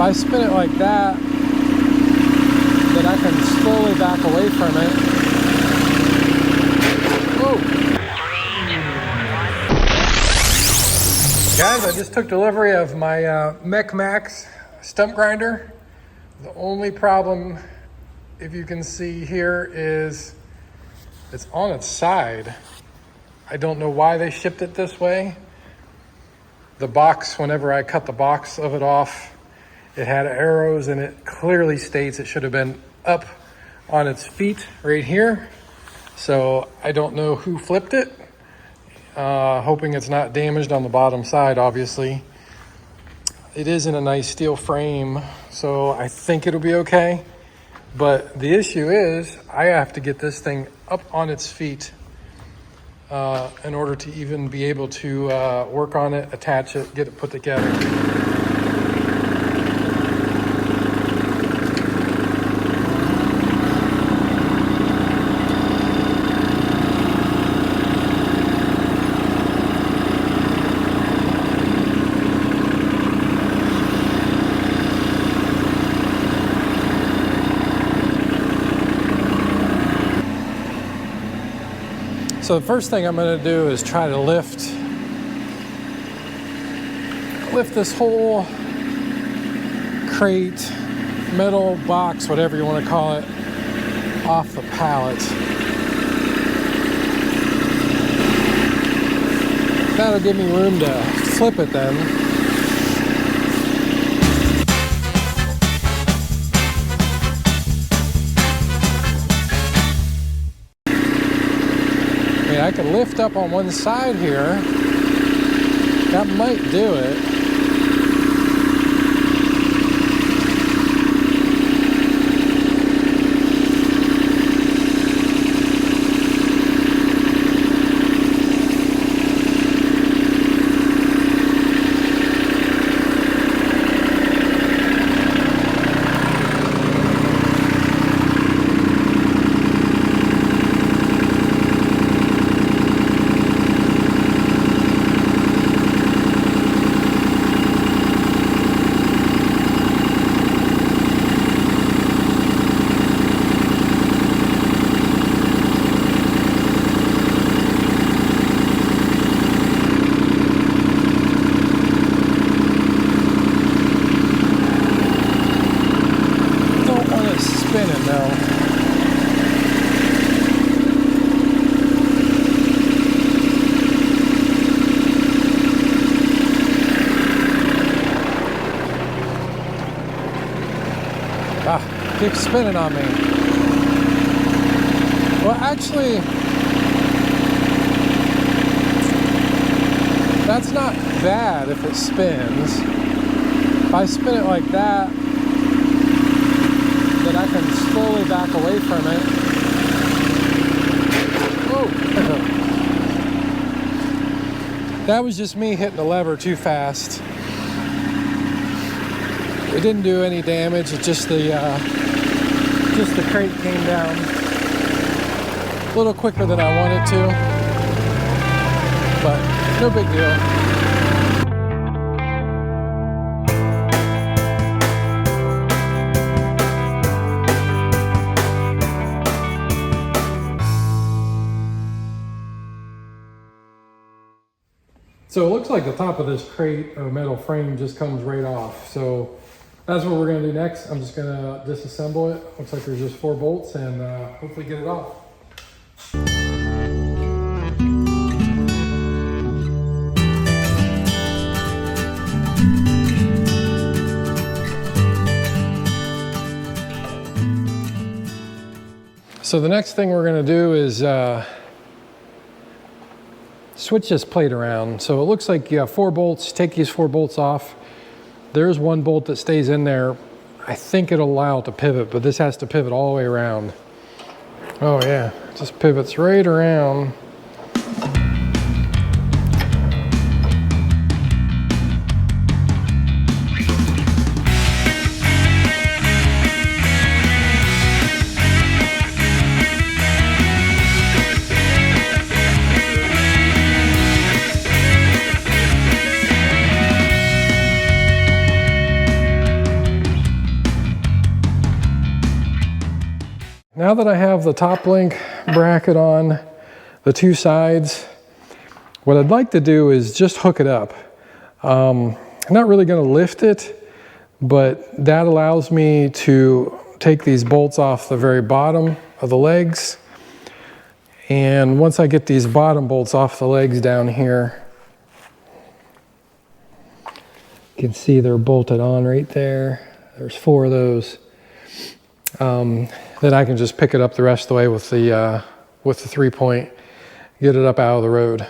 If I spin it like that, then I can slowly back away from it. Whoa! Guys, I just took delivery of my Mech Max stump grinder. The only problem, if you can see here, is it's on its side. I don't know why they shipped it this way. The box, whenever I cut the box of it off, it had arrows, and it clearly states it should have been up on its feet right here. So I don't know who flipped it. Hoping it's not damaged on the bottom side, obviously. It is in a nice steel frame, so I think it'll be okay. But the issue is I have to get this thing up on its feet in order to even be able to work on it, attach it, get it put together. So the first thing I'm going to do is try to lift this whole crate, metal box, whatever you want to call it, off the pallet. That'll give me room to flip it then. I can lift up on one side here. That might do it. Spinning though. Keeps spinning on me. Well, actually, that's not bad if it spins. If I spin it like that, then I can slowly back away from it. Whoa. That was just me hitting the lever too fast. It didn't do any damage. It's just the crate came down a little quicker than I wanted to, but no big deal. So it looks like the top of this crate or metal frame just comes right off. So that's what we're gonna do next. I'm just gonna disassemble it. Looks like there's just 4 bolts and hopefully get it off. So the next thing we're gonna do is switch this plate around. So it looks like you have 4 bolts. Take these 4 bolts off. There's 1 bolt that stays in there. I think it'll allow it to pivot, but this has to pivot all the way around. Oh yeah, it just pivots right around. Now that I have the top link bracket on the two sides, what I'd like to do is just hook it up. I'm not really going to lift it, but that allows me to take these bolts off the very bottom of the legs. And once I get these bottom bolts off the legs down here, you can see they're bolted on right there. There's 4 of those. Then I can just pick it up the rest of the way with the 3-point, get it up out of the road,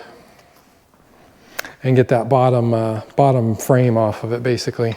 and get that bottom frame off of it, basically.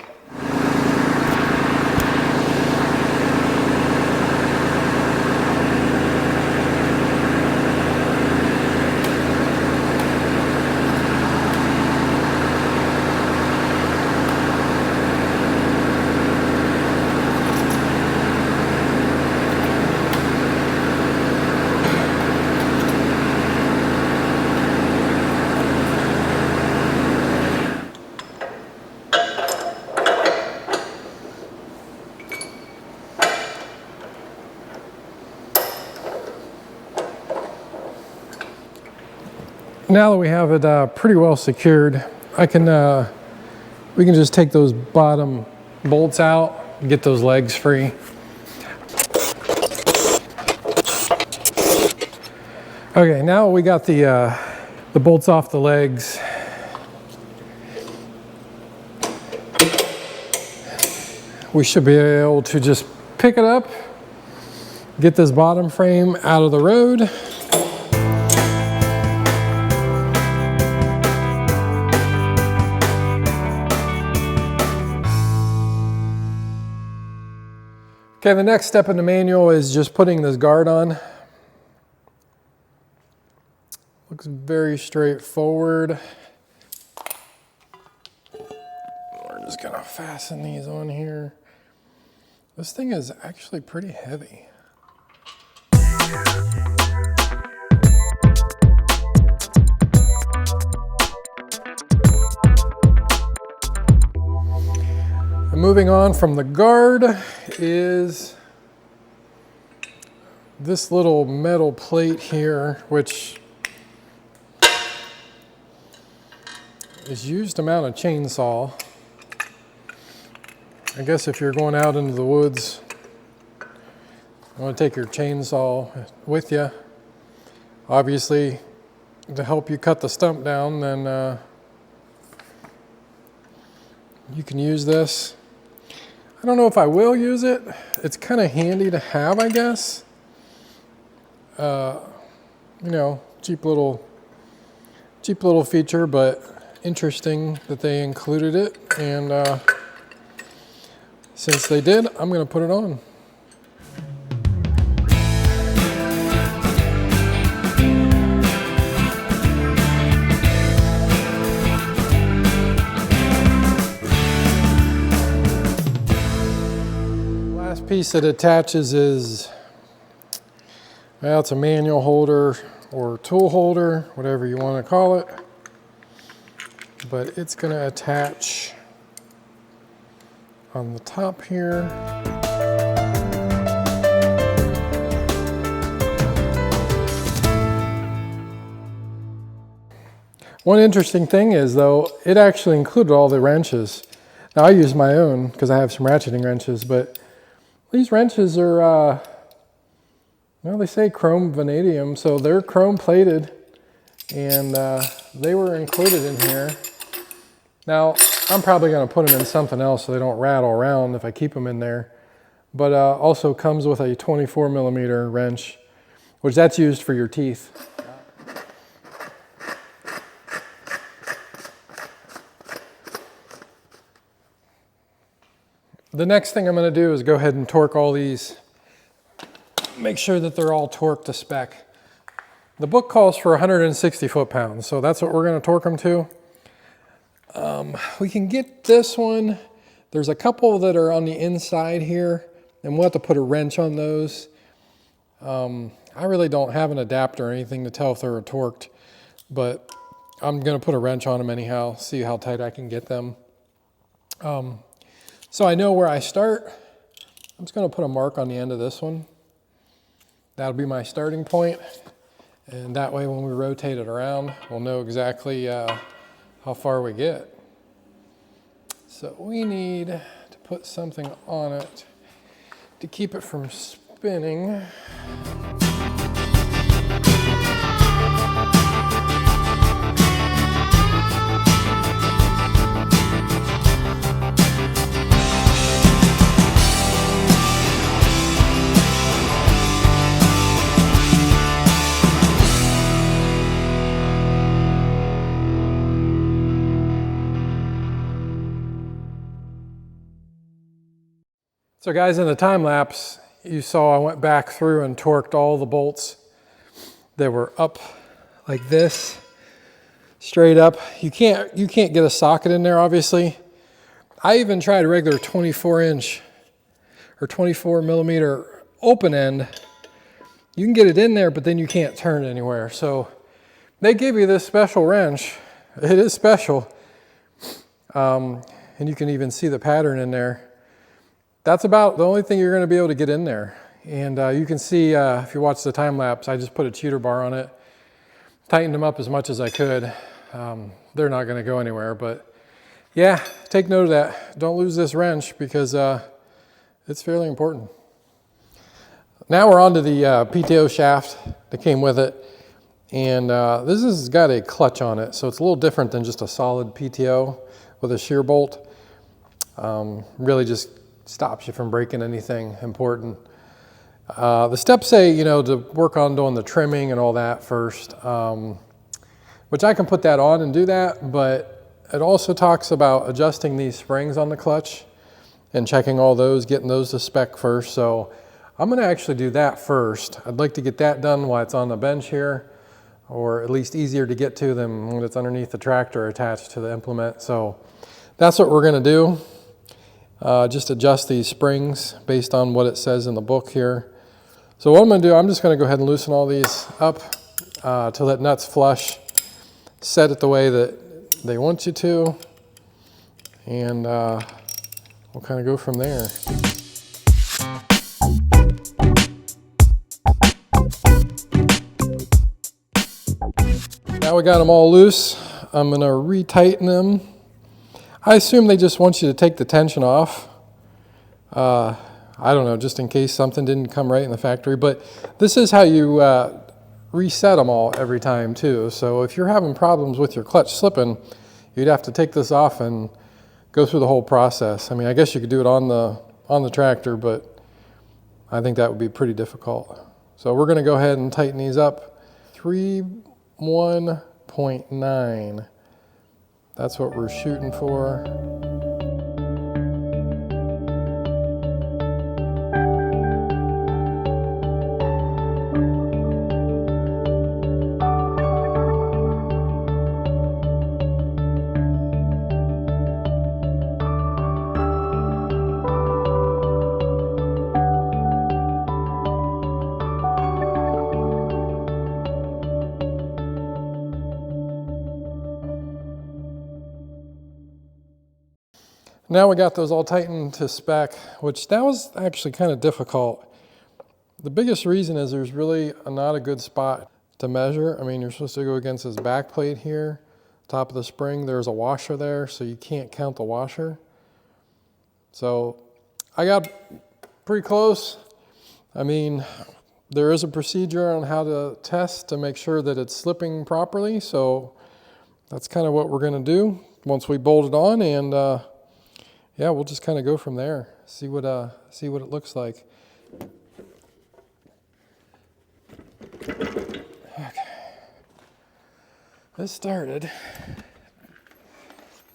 Now that we have it pretty well secured, we can just take those bottom bolts out and get those legs free. Okay, now we got the bolts off the legs. We should be able to just pick it up, get this bottom frame out of the road. Okay, the next step in the manual is just putting this guard on. Looks very straightforward. We're just gonna fasten these on here. This thing is actually pretty heavy. And moving on from the guard is this little metal plate here, which is used to mount a chainsaw. I guess if you're going out into the woods, you want to take your chainsaw with you. Obviously, to help you cut the stump down, then you can use this. I don't know if I will use it. It's kind of handy to have, I guess. You know, cheap little feature, but interesting that they included it. And since they did, I'm going to put it on. Piece that attaches is, well, it's a manual holder or tool holder, whatever you want to call it, but it's going to attach on the top here. One interesting thing is, though, it actually included all the wrenches. Now I use my own because I have some ratcheting wrenches, but these wrenches are, well, they say chrome vanadium, so they're chrome plated, and they were included in here. Now, I'm probably going to put them in something else so they don't rattle around if I keep them in there. But also comes with a 24 millimeter wrench, which that's used for your teeth. The next thing I'm going to do is go ahead and torque all these. Make sure that they're all torqued to spec. The book calls for 160 foot-pounds, so that's what we're going to torque them to. We can get this one. There's a couple that are on the inside here, and we'll have to put a wrench on those. I really don't have an adapter or anything to tell if they're torqued, but I'm going to put a wrench on them anyhow, see how tight I can get them. So I know where I start. I'm just going to put a mark on the end of this one. That'll be my starting point, and that way when we rotate it around, we'll know exactly how far we get. So we need to put something on it to keep it from spinning. So guys, in the time lapse, you saw I went back through and torqued all the bolts that were up like this, straight up. You can't get a socket in there, obviously. I even tried a regular 24-inch or 24 millimeter open end. You can get it in there, but then you can't turn it anywhere. So they give you this special wrench. It is special. And you can even see the pattern in there. That's about the only thing you're going to be able to get in there. And you can see, if you watch the time lapse, I just put a cheater bar on it, tightened them up as much as I could. They're not going to go anywhere, but yeah, take note of that. Don't lose this wrench because it's fairly important. Now we're on to the PTO shaft that came with it. And this has got a clutch on it, so it's a little different than just a solid PTO with a shear bolt. Really just stops you from breaking anything important. The steps say, to work on doing the trimming and all that first, which I can put that on and do that, but it also talks about adjusting these springs on the clutch and checking all those, getting those to spec first. So I'm gonna actually do that first. I'd like to get that done while it's on the bench here, or at least easier to get to than when it's underneath the tractor attached to the implement. So that's what we're gonna do. Just adjust these springs based on what it says in the book here. So what I'm going to do, I'm just going to go ahead and loosen all these up till that nut's flush. Set it the way that they want you to. And we'll kind of go from there. Now we got them all loose. I'm going to retighten them. I assume they just want you to take the tension off. I don't know, just in case something didn't come right in the factory. But this is how you reset them all every time too. So if you're having problems with your clutch slipping, you'd have to take this off and go through the whole process. I mean, I guess you could do it on the tractor, but I think that would be pretty difficult. So we're going to go ahead and tighten these up. 3.1.9. That's what we're shooting for. Now we got those all tightened to spec, which that was actually kind of difficult. The biggest reason is there's really not a good spot to measure. I mean, you're supposed to go against this back plate here, top of the spring. There's a washer there, so you can't count the washer. So I got pretty close. I mean, there is a procedure on how to test to make sure that it's slipping properly. So that's kind of what we're going to do once we bolt it on, and yeah, we'll just kind of go from there. See what it looks like. Okay. This started.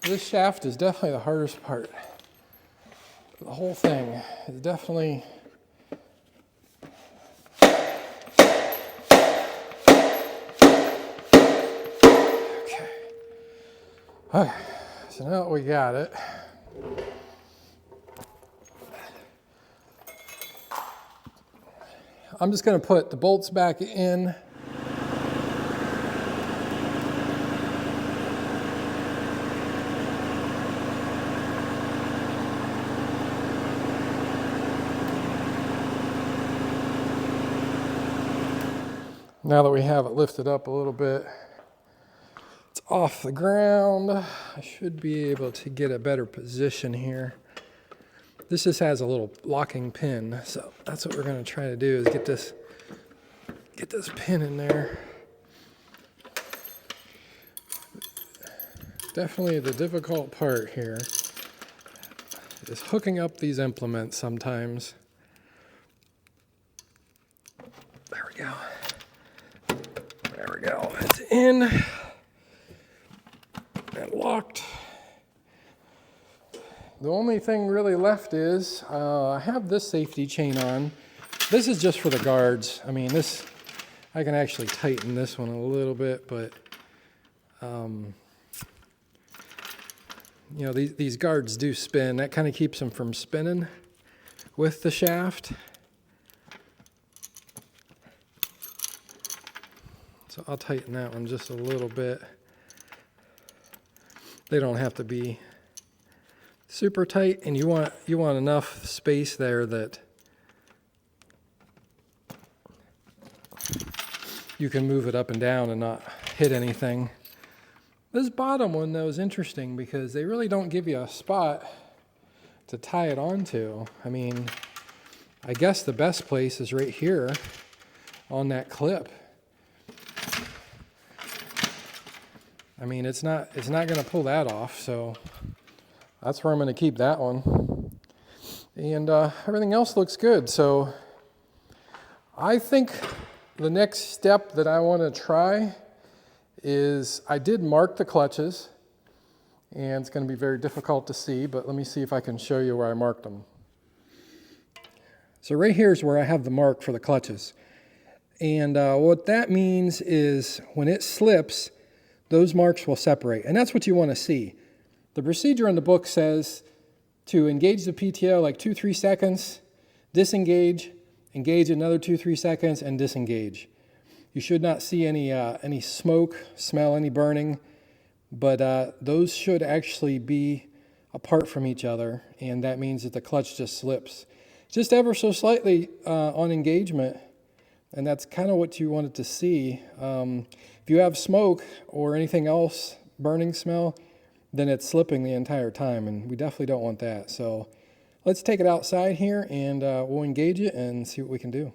This shaft is definitely the hardest part. The whole thing is definitely. Okay, so now we got it. I'm just going to put the bolts back in. Now that we have it lifted up a little bit, it's off the ground. I should be able to get a better position here. This just has a little locking pin, so that's what we're going to try to do, is get this pin in there. Definitely the difficult part here is hooking up these implements sometimes. There we go. There we go. It's in and locked. The only thing really left is I have this safety chain on. This is just for the guards. I mean, this, I can actually tighten this one a little bit, but you know, these guards do spin. That kind of keeps them from spinning with the shaft. So I'll tighten that one just a little bit. They don't have to be super tight, and you want enough space there that you can move it up and down and not hit anything. This bottom one, though, is interesting because they really don't give you a spot to tie it onto. I mean, I guess the best place is right here on that clip. I mean, it's not going to pull that off, so that's where I'm going to keep that one. And everything else looks good. So I think the next step that I want to try is, I did mark the clutches, and it's going to be very difficult to see, but let me see if I can show you where I marked them. So right here is where I have the mark for the clutches. And what that means is when it slips, those marks will separate, and that's what you want to see. The procedure in the book says to engage the PTO like 2-3 seconds, disengage, engage another 2-3 seconds, and disengage. You should not see any smoke, smell any burning, but those should actually be apart from each other, and that means that the clutch just slips just ever so slightly on engagement, and that's kind of what you wanted to see. If you have smoke or anything else, burning smell, then it's slipping the entire time, and we definitely don't want that. So let's take it outside here, and we'll engage it and see what we can do.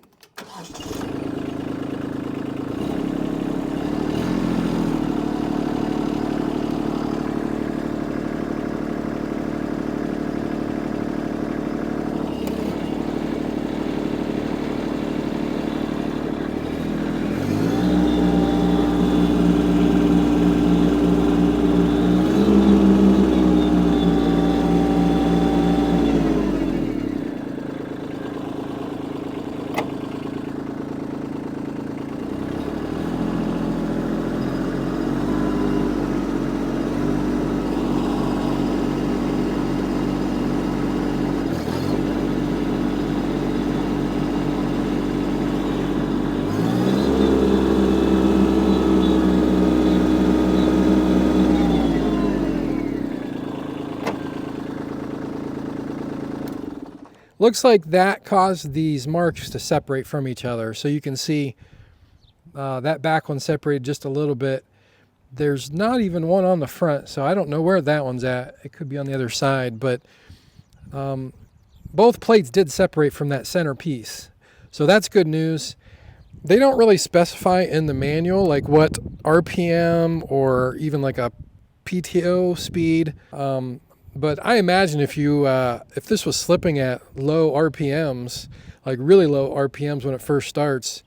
Looks like that caused these marks to separate from each other. So you can see that back one separated just a little bit. There's not even one on the front, so I don't know where that one's at. It could be on the other side, but both plates did separate from that center piece. So that's good news. They don't really specify in the manual like what RPM or even like a PTO speed. But I imagine if this was slipping at low RPMs, like really low RPMs when it first starts,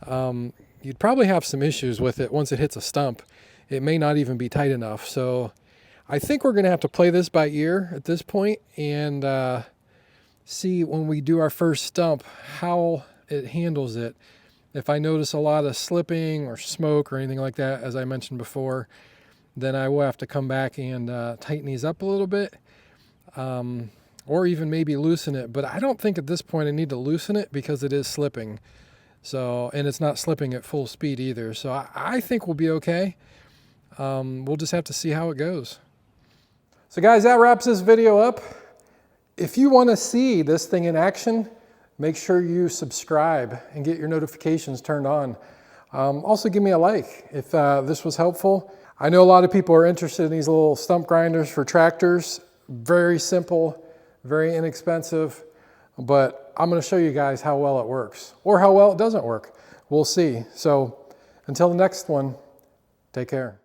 you'd probably have some issues with it once it hits a stump. It may not even be tight enough. So I think we're going to have to play this by ear at this point and see when we do our first stump how it handles it. If I notice a lot of slipping or smoke or anything like that, as I mentioned before, then I will have to come back and tighten these up a little bit, or even maybe loosen it. But I don't think at this point I need to loosen it because it is slipping. So, and it's not slipping at full speed either. So I think we'll be okay. We'll just have to see how it goes. So guys, that wraps this video up. If you want to see this thing in action, make sure you subscribe and get your notifications turned on. Also give me a like if this was helpful. I know a lot of people are interested in these little stump grinders for tractors. Very simple, very inexpensive, but I'm going to show you guys how well it works or how well it doesn't work. We'll see. So until the next one, take care.